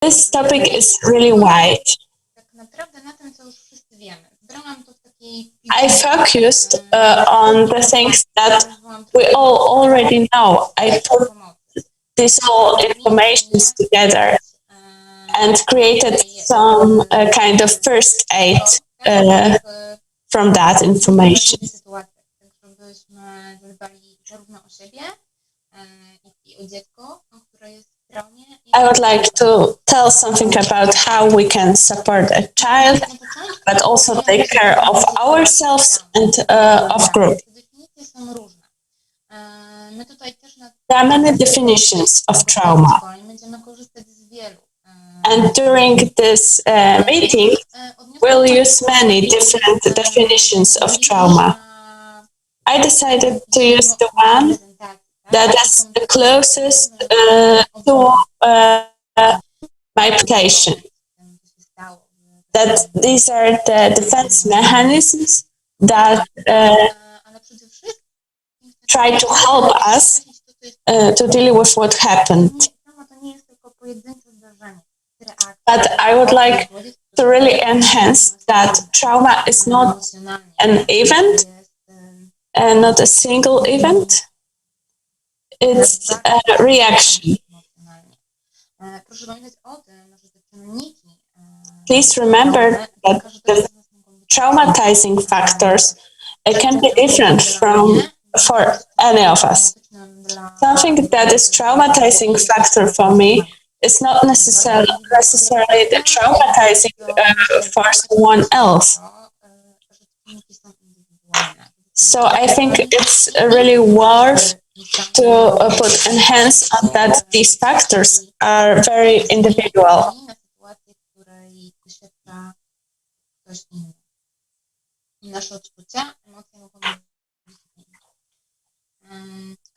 this topic is really wide. I focused on the things that we all already know. I put these all informations together and created some kind of first aid from that information. I would like to tell something about how we can support a child, but also take care of ourselves and of group. There are many definitions of trauma. And during this meeting, we'll use many different definitions of trauma. I decided to use the one that is the closest to my application. That these are the defense mechanisms that try to help us to deal with what happened. But I would like to really enhance that trauma is not an event, and not a single event. It's a reaction. Please remember that the traumatizing factors can be different for any of us. Something that is traumatizing factor for me is not necessarily the traumatizing for someone else. So I think it's really worth to put enhance on that these factors are very individual.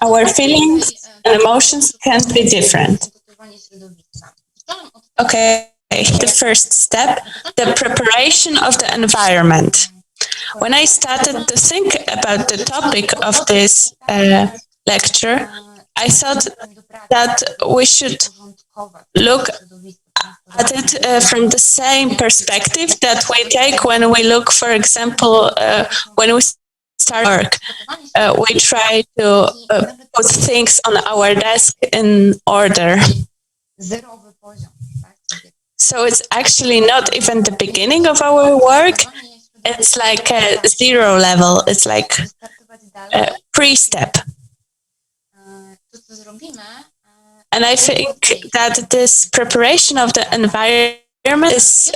Our feelings and emotions can be different. Okay, the first step, the preparation of the environment. When I started to think about the topic of this lecture, I thought that we should look at it from the same perspective that we take when we look, for example, when we start work. We try to put things on our desk in order. So it's actually not even the beginning of our work. It's like a 0 level. It's like a pre-step. And I think that this preparation of the environment is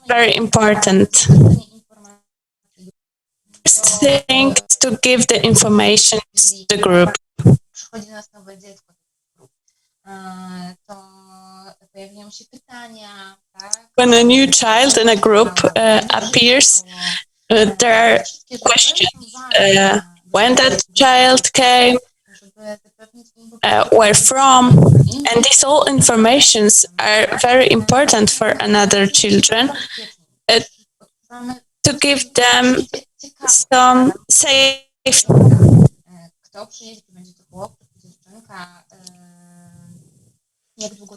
very important. First thing is to give the information to the group. When a new child in a group appears, there are questions. When that child came, where from, and these all informations are very important for another children to give them some safety.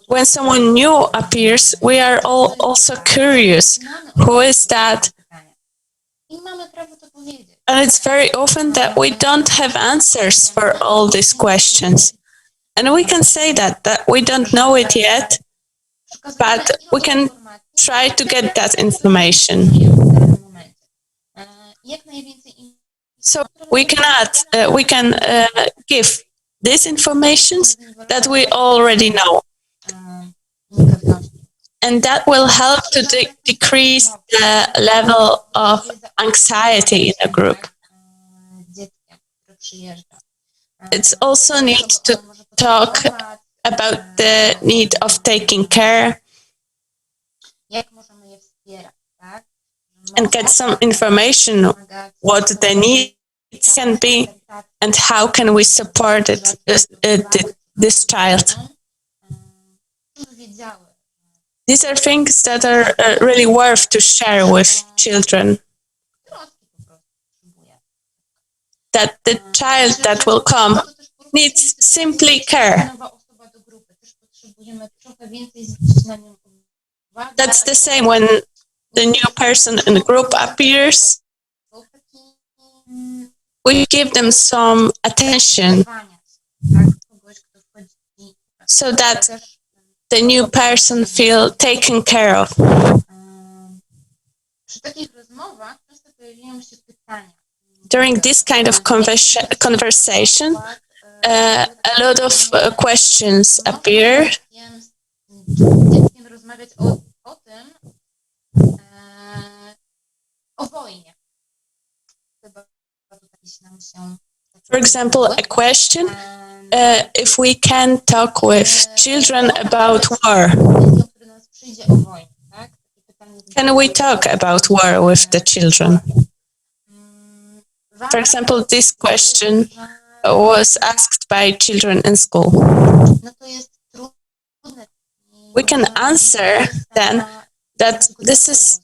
When someone new appears, we are all also curious. Who is that? And it's very often that we don't have answers for all these questions. And we can say that we don't know it yet, but we can try to get that information. So we can give these informations that we already know. And that will help to decrease the level of anxiety in a group. It's also need to talk about the need of taking care and get some information what the needs can be and how can we support this child. These are things that are really worth to share with children. That the child that will come needs simply care. That's the same when the new person in the group appears. We give them some attention so that the new person feel taken care of. During this kind of conversation, a lot of questions appear. For example, a question, if we can talk with children about war. Can we talk about war with the children? For example, this question was asked by children in school. We can answer then that this is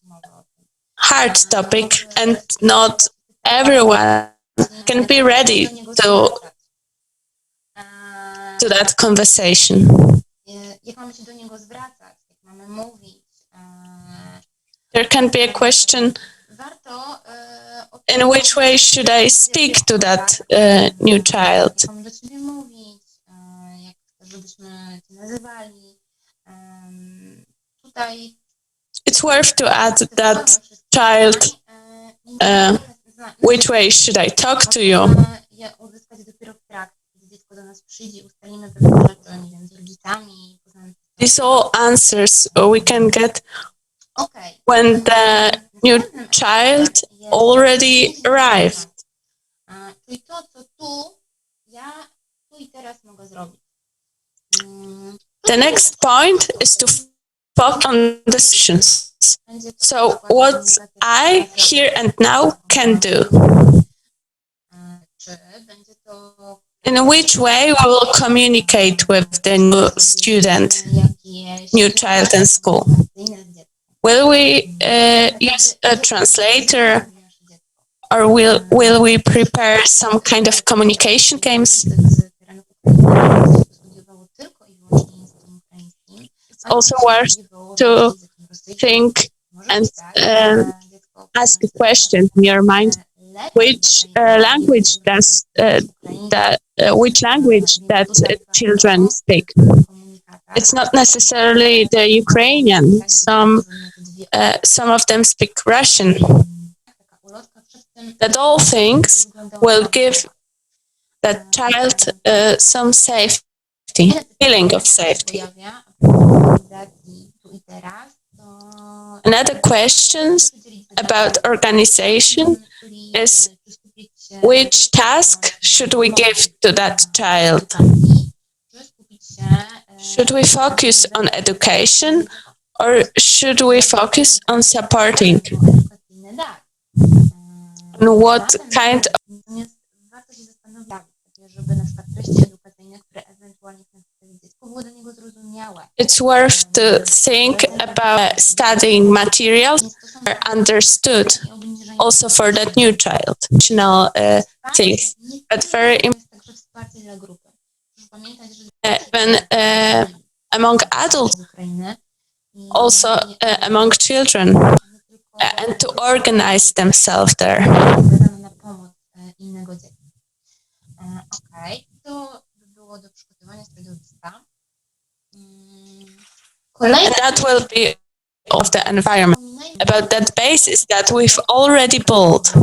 hard topic and not everyone can be ready to that conversation. There can be a question, in which way should I speak to that new child? It's worth to add that child, which way should I talk to you? These all answers we can get when the new child already arrived. The next point is to focus on decisions. So what I here and now can do. In which way we will communicate with the new student, new child in school? Will we use a translator, or will we prepare some kind of communication games? It's also worth to think and ask a question in your mind: which language does which language that children speak? It's not necessarily the Ukrainian. Some of them speak Russian. That all things will give that child some safety, feeling of safety. Another question about organization is, which task should we give to that child? Should we focus on education, or should we focus on supporting? And what kind of... It's worth to think about studying materials are understood also for that new child. Things, but very important. Even among adults, also among children, and to organize themselves there. And that will be of the environment, about that basis that we've already built.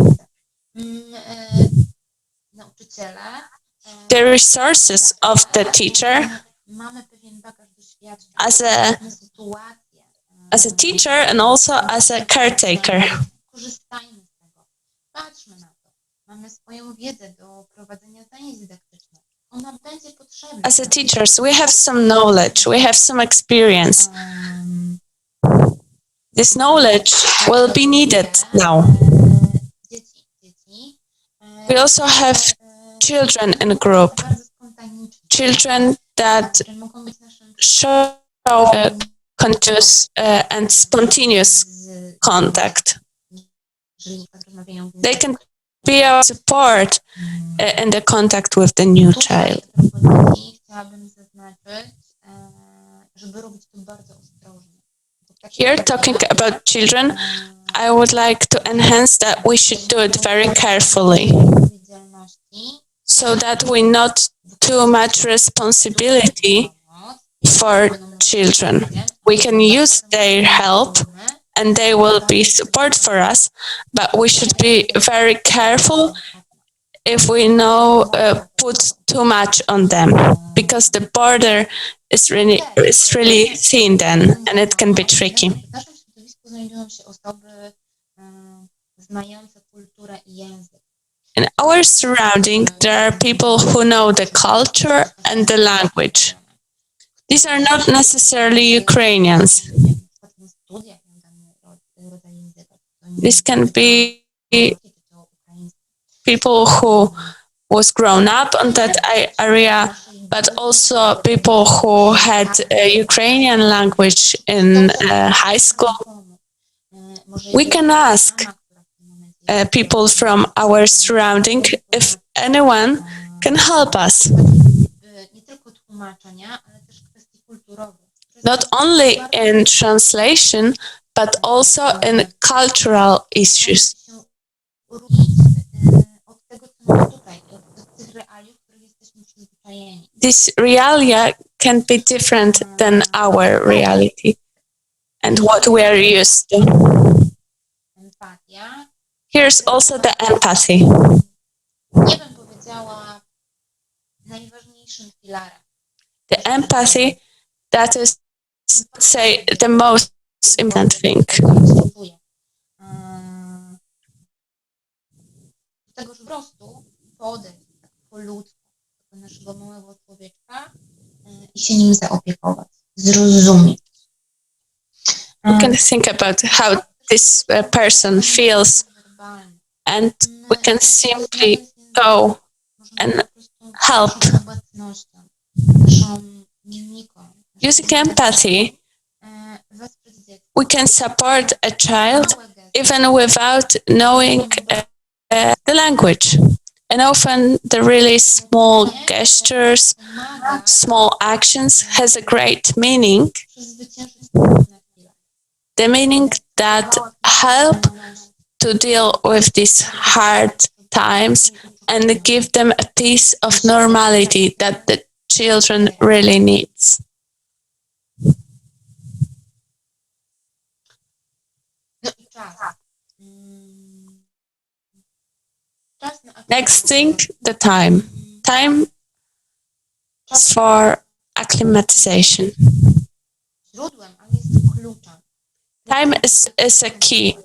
The resources of the teacher as a teacher and also as a caretaker. As a teachers, we have some knowledge, we have some experience. This knowledge will be needed now. We also have children in a group, children that show continuous and spontaneous contact. They can be our support in the contact with the new child. Here, talking about children, I would like to enhance that we should do it very carefully so that we not too much responsibility for children. We can use their help and they will be support for us, but we should be very careful if we know put too much on them, because the border is really thin then, and it can be tricky. In our surrounding, there are people who know the culture and the language. These are not necessarily Ukrainians. This can be people who was grown up on that area, but also people who had Ukrainian language in high school. We can ask people from our surrounding if anyone can help us. Not only in translation, but also in cultural issues. This realia can be different than our reality and what we are used to. Here's also the empathy. The empathy, that is, say, the most important thing. We can think about how this person feels, and we can simply go and help. Using empathy, we can support a child even without knowing the language. And often the really small gestures, small actions has a great meaning. The meaning that help to deal with these hard times and give them a piece of normality that the children really needs. Next thing, the time. Time for acclimatization. Time is a key.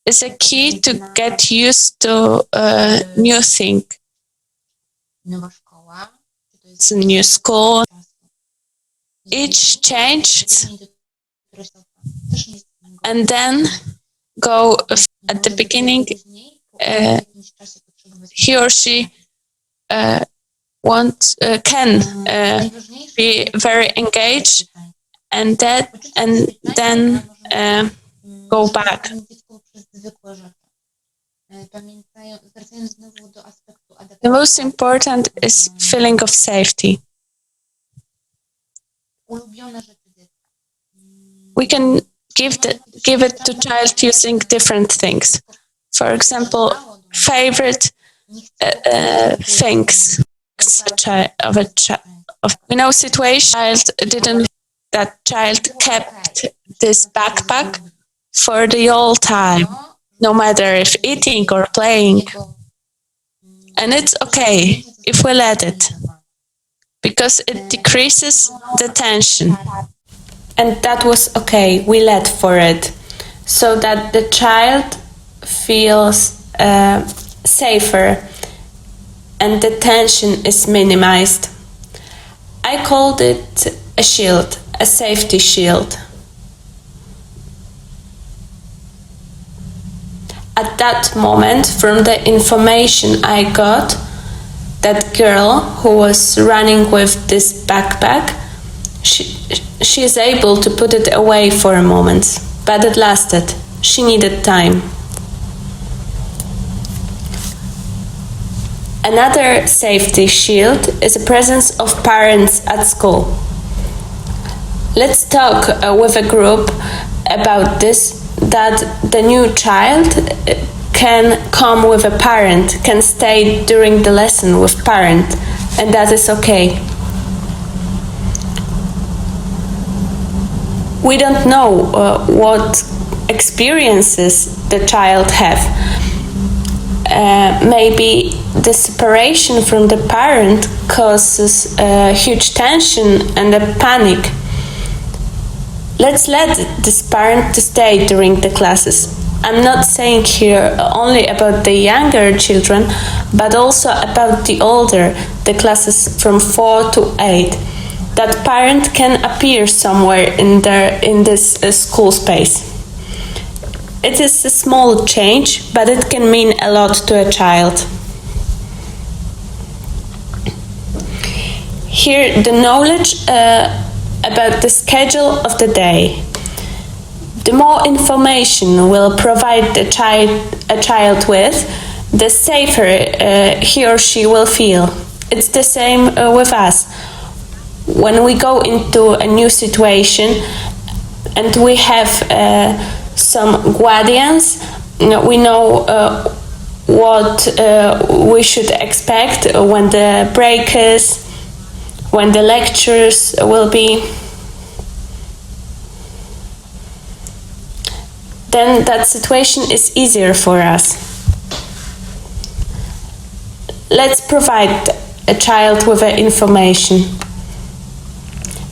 It's a key to get used to a new thing. It's a new school. Each change, and then go at the beginning. He or she can be very engaged, and then go back. The most important is feeling of safety. We can give it to child using different things. For example, favorite things of situation. That child kept this backpack for the whole time, no matter if eating or playing. And it's okay if we let it, because it decreases the tension. And that was okay, we let for it, so that the child feels safer and the tension is minimized. I called it a shield, a safety shield. At that moment, from the information I got, that girl who was running with this backpack, she is able to put it away for a moment, but it lasted. She needed time. Another safety shield is the presence of parents at school. Let's talk with a group about this, that the new child can come with a parent, can stay during the lesson with parent, and that is okay. We don't know what experiences the child have. Maybe the separation from the parent causes huge tension and a panic. Let's let this parent to stay during the classes. I'm not saying here only about the younger children, but also about the older, the classes from 4 to 8. That parent can appear somewhere in this school space. It is a small change, but it can mean a lot to a child. Here, the knowledge about the schedule of the day. The more information we'll provide a child with, the safer he or she will feel. It's the same with us. When we go into a new situation and we have some guardians, we know what we should expect when the break is, when the lectures will be. Then that situation is easier for us. Let's provide a child with information.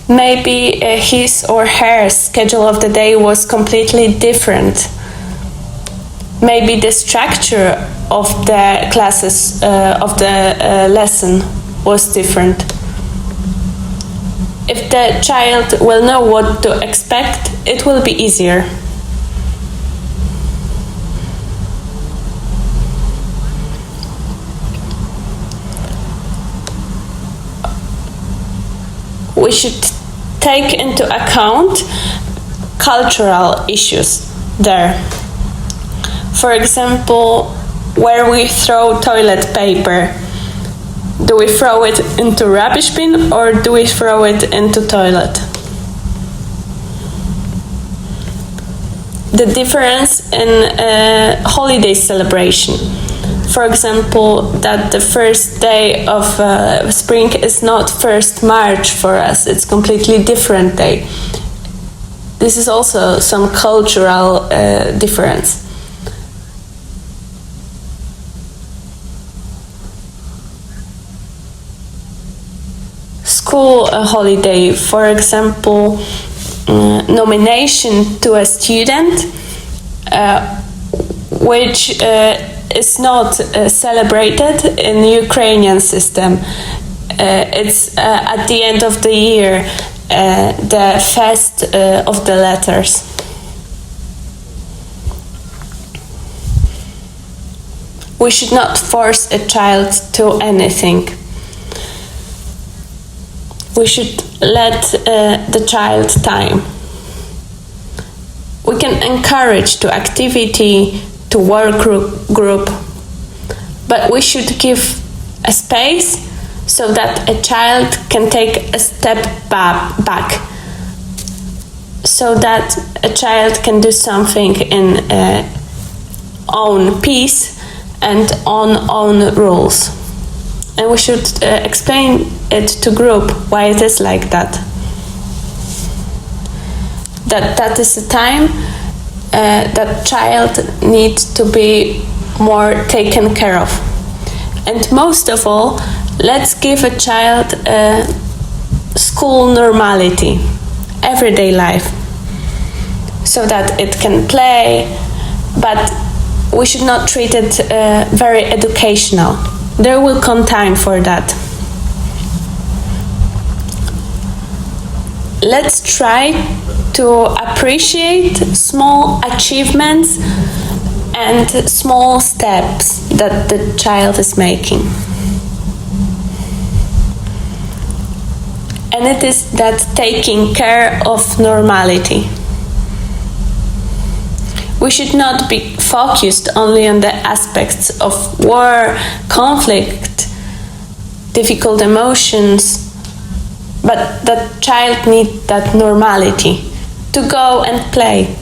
Maybe his or her schedule of the day was completely different. Maybe the structure of the classes, of the lesson was different. If the child will know what to expect, it will be easier. We should take into account cultural issues there. For example, where we throw toilet paper. Do we throw it into rubbish bin or do we throw it into toilet? The difference in holiday celebration. For example, that the first day of spring is not 1st March for us, it's completely different day. This is also some cultural difference. School holiday, for example, nomination to a student, which is not celebrated in the Ukrainian system. It's at the end of the year, the fest of the letters. We should not force a child to anything. We should let the child time. We can encourage to activity, to work group, but we should give a space so that a child can take a step back, so that a child can do something in own peace and on own rules. And we should explain it to group why it is like that. That is a time that child needs to be more taken care of. And most of all, let's give a child school normality, everyday life, so that it can play, but we should not treat it very educational. There will come time for that. Let's try to appreciate small achievements and small steps that the child is making. And it is that taking care of normality. We should not be focused only on the aspects of war, conflict, difficult emotions, but that child needs that normality to go and play,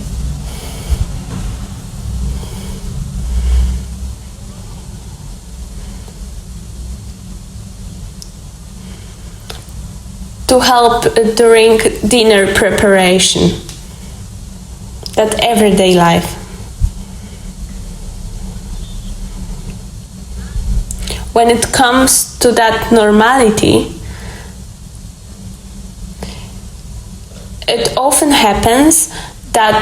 to help during dinner preparation. That everyday life. When it comes to that normality, it often happens that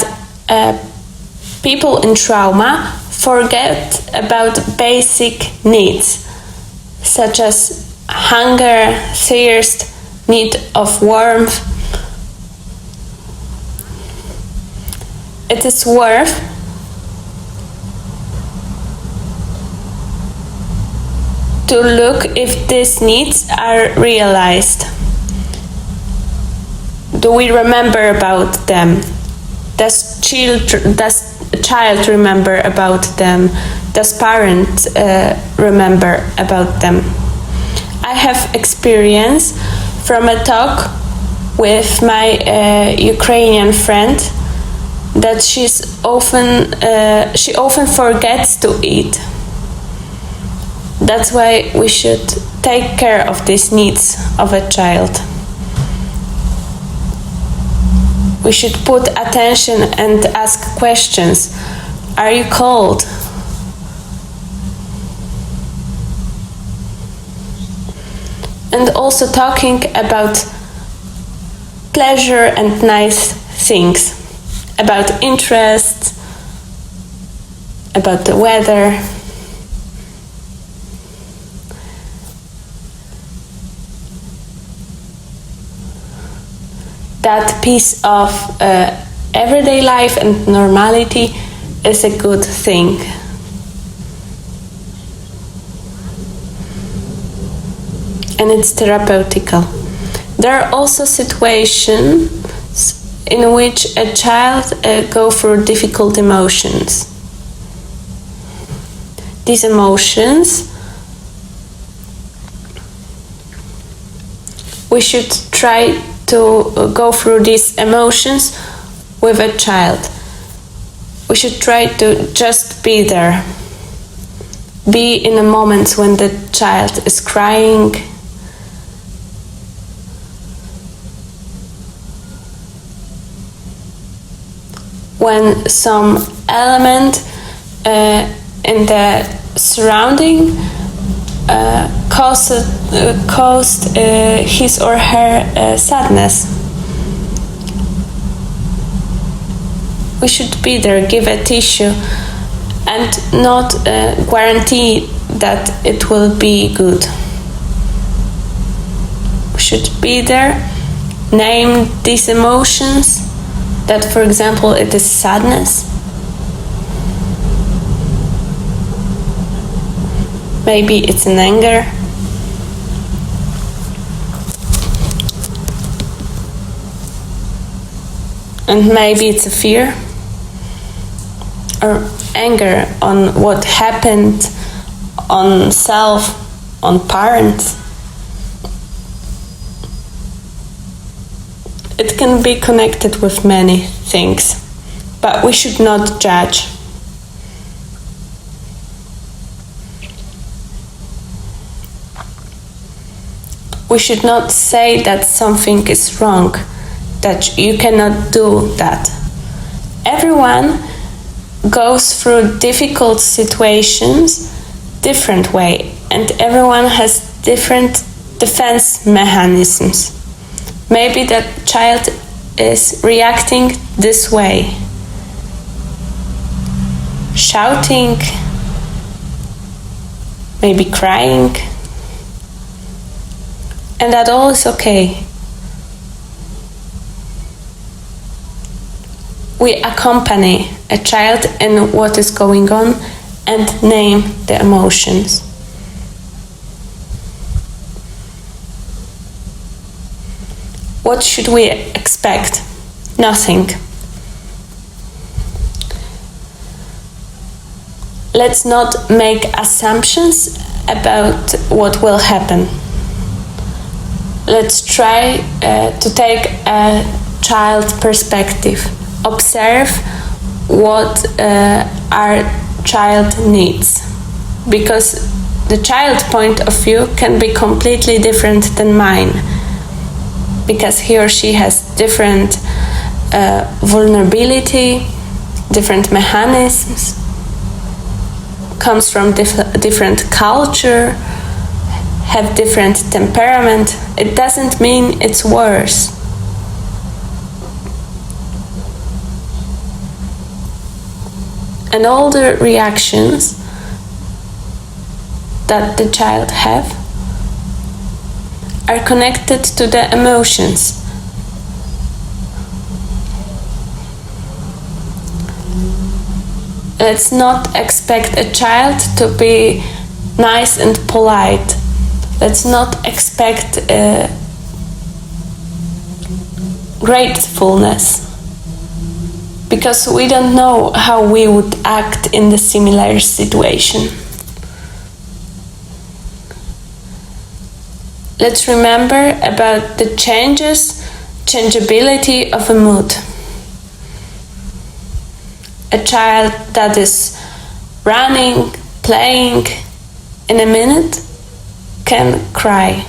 people in trauma forget about basic needs, such as hunger, thirst, need of warmth. It is worth to look if these needs are realized. Do we remember about them? Does a child remember about them? Does parent remember about them? I have experience from a talk with my Ukrainian friend that she often forgets to eat. That's why we should take care of these needs of a child. We should put attention and ask questions. Are you cold? And also talking about pleasure and nice things, about interests, about the weather. That piece of everyday life and normality is a good thing. And it's therapeutical. There are also situations in which a child go through difficult emotions. These emotions, we should try to go through these emotions with a child. We should try to just be there. Be in the moments when the child is crying. When some element in the surrounding caused his or her sadness. We should be there, give a tissue, and not guarantee that it will be good. We should be there, name these emotions, that for example it is sadness. Maybe it's an anger. And maybe it's a fear or anger on what happened, on self, on parents. It can be connected with many things, but we should not judge. We should not say that something is wrong, that you cannot do that. Everyone goes through difficult situations different way, and everyone has different defense mechanisms. Maybe that child is reacting this way, shouting, maybe crying, and that all is okay. We accompany a child in what is going on and name the emotions. What should we expect? Nothing. Let's not make assumptions about what will happen. Let's try to take a child perspective. Observe what our child needs, because the child point of view can be completely different than mine, because he or she has different vulnerability, different mechanisms, comes from different culture, have different temperament. It doesn't mean it's worse. And all the reactions that the child have are connected to the emotions. Let's not expect a child to be nice and polite. Let's not expect gratefulness, because we don't know how we would act in the similar situation. Let's remember about the changeability of a mood. A child that is running, playing, in a minute can cry.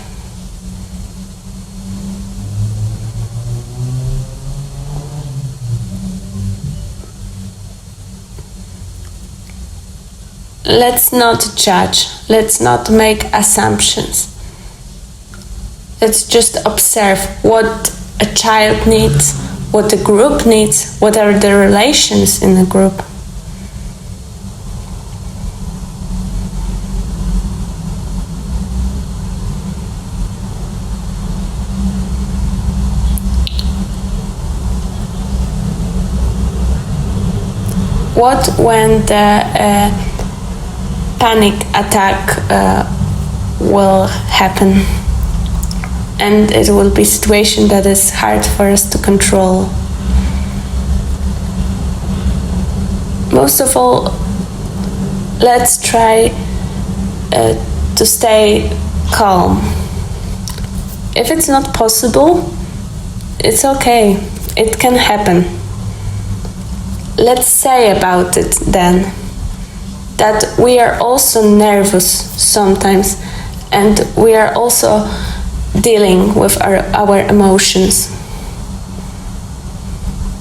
Let's not judge, let's not make assumptions. Let's just observe what a child needs, what the group needs, what are the relations in the group. What when the panic attack will happen? And it will be a situation that is hard for us to control. Most of all, let's try to stay calm. If it's not possible, it's okay. It can happen. Let's say about it then that we are also nervous sometimes, and we are also dealing with our emotions.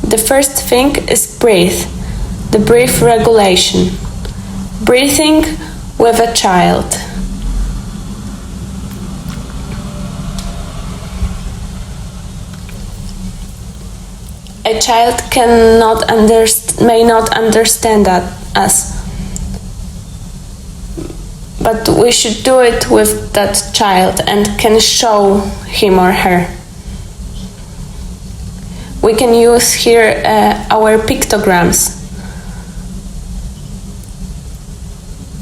The first thing is breathe, the breath regulation. Breathing with a child. A child may not understand us, but we should do it with that child and can show him or her. We can use here our pictograms.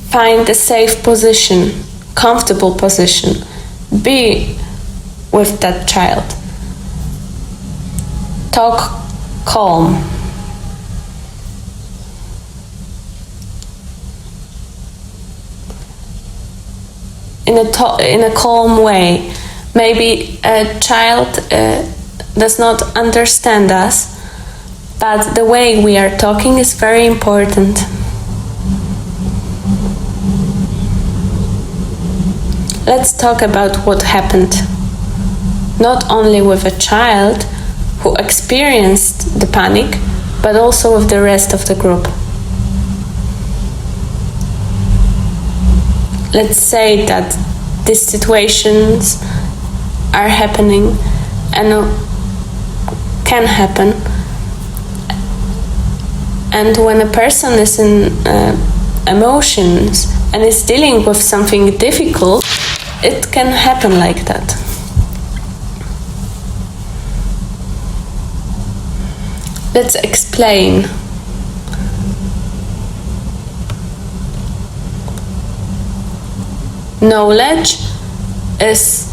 Find a safe position, comfortable position. Be with that child. Talk calm. In a calm way. Maybe a child does not understand us, but the way we are talking is very important. Let's talk about what happened, not only with a child who experienced the panic, but also with the rest of the group. Let's say that these situations are happening and can happen, and when a person is in emotions and is dealing with something difficult, it can happen like that. Let's explain. Knowledge is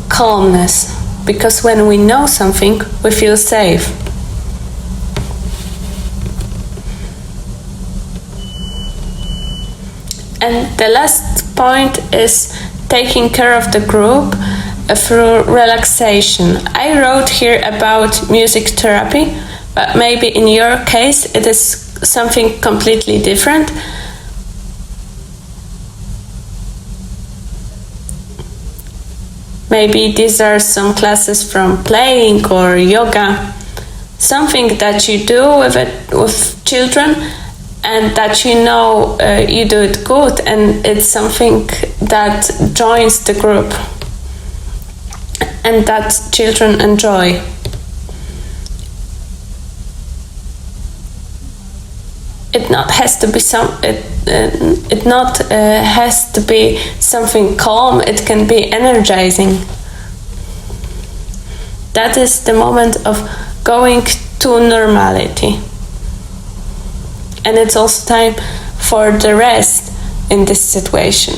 calmness, because when we know something, we feel safe. And the last point is taking care of the group through relaxation. I wrote here about music therapy, but maybe in your case it is something completely different. Maybe these are some classes from playing or yoga, something that you do with children, and that you know you do it good, and it's something that joins the group and that children enjoy. It not has to be has to be something calm. It can be energizing. That is the moment of going to normality. And it's also time for the rest in this situation.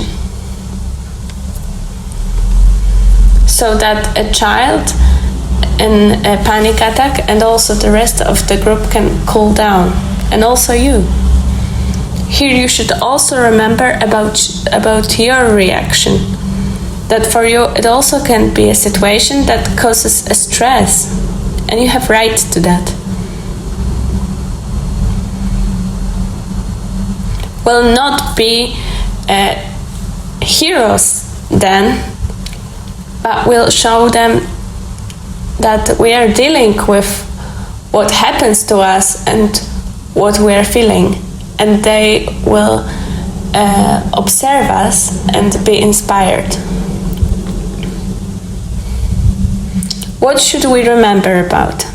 So that a child in a panic attack and also the rest of the group can cool down. And also you. Here you should also remember about your reaction. That for you it also can be a situation that causes a stress, and you have right to that. Will not be heroes then, but will show them that we are dealing with what happens to us and what we are feeling, and they will observe us and be inspired. What should we remember about?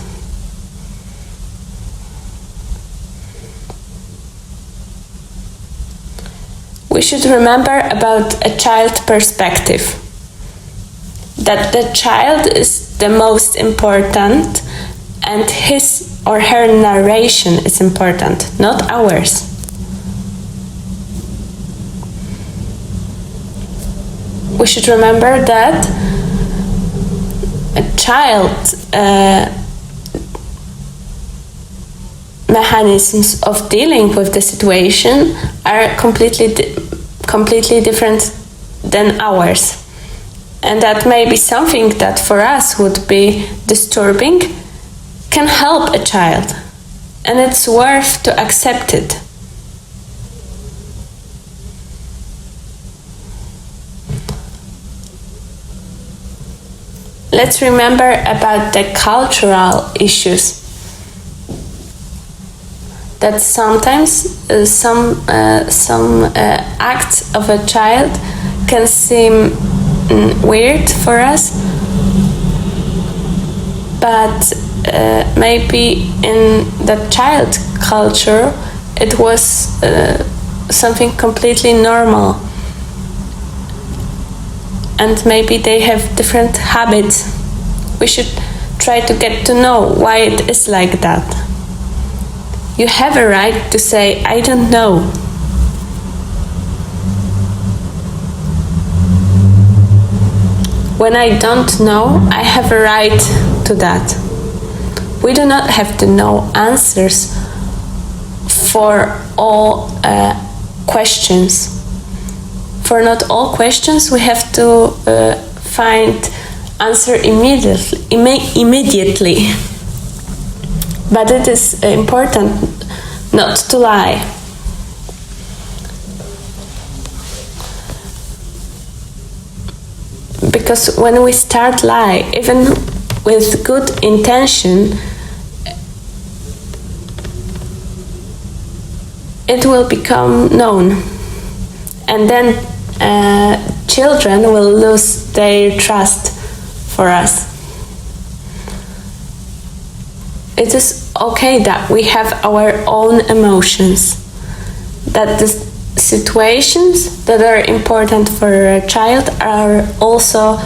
We should remember about a child perspective. That the child is the most important, and his or her narration is important, not ours. We should remember that a child mechanisms of dealing with the situation are completely different than ours. And that maybe something that for us would be disturbing can help a child, and it's worth to accept it. Let's remember about the cultural issues. That sometimes some acts of a child can seem weird for us, but maybe in the child culture it was something completely normal, and maybe they have different habits. We should try to get to know why it is like that. You have a right to say, I don't know. When I don't know, I have a right to that. We do not have to know answers for all questions. For not all questions, we have to find answer immediately. But it is important not to lie. Because when we start lie, even with good intention, it will become known, and then children will lose their trust for us. It is okay that we have our own emotions, that the situations that are important for a child are also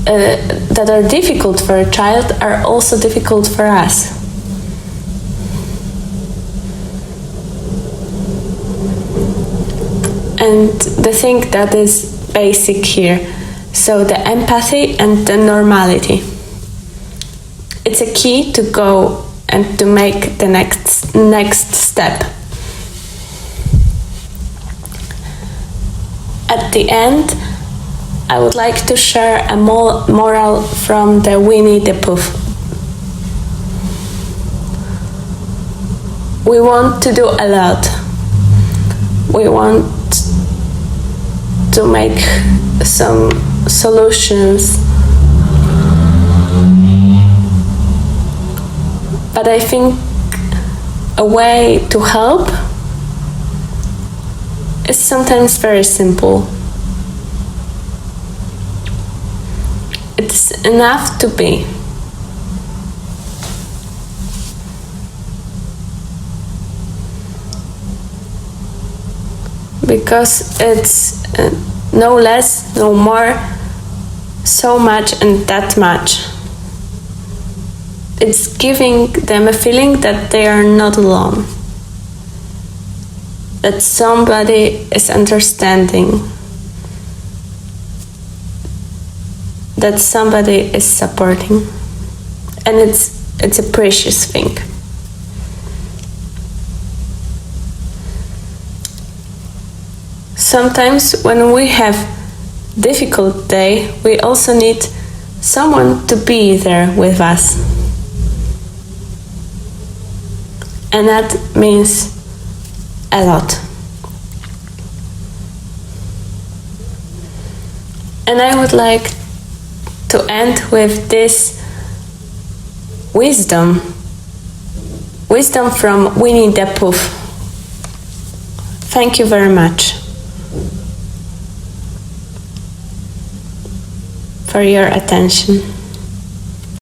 that are difficult for a child are also difficult for us. And the thing that is basic here, so the empathy and the normality, it's a key to go and to make the next step. At the end, I would like to share a moral from the Winnie the Pooh. We want to do a lot. We want to make some solutions But I think a way to help is sometimes very simple. It's enough to be. Because it's no less, no more, so much and that much. It's giving them a feeling that they are not alone, that somebody is understanding, that somebody is supporting, and it's a precious thing. Sometimes when we have difficult day, we also need someone to be there with us. And that means a lot. And I would like to end with this wisdom from Winnie the Pooh. Thank you very much for your attention.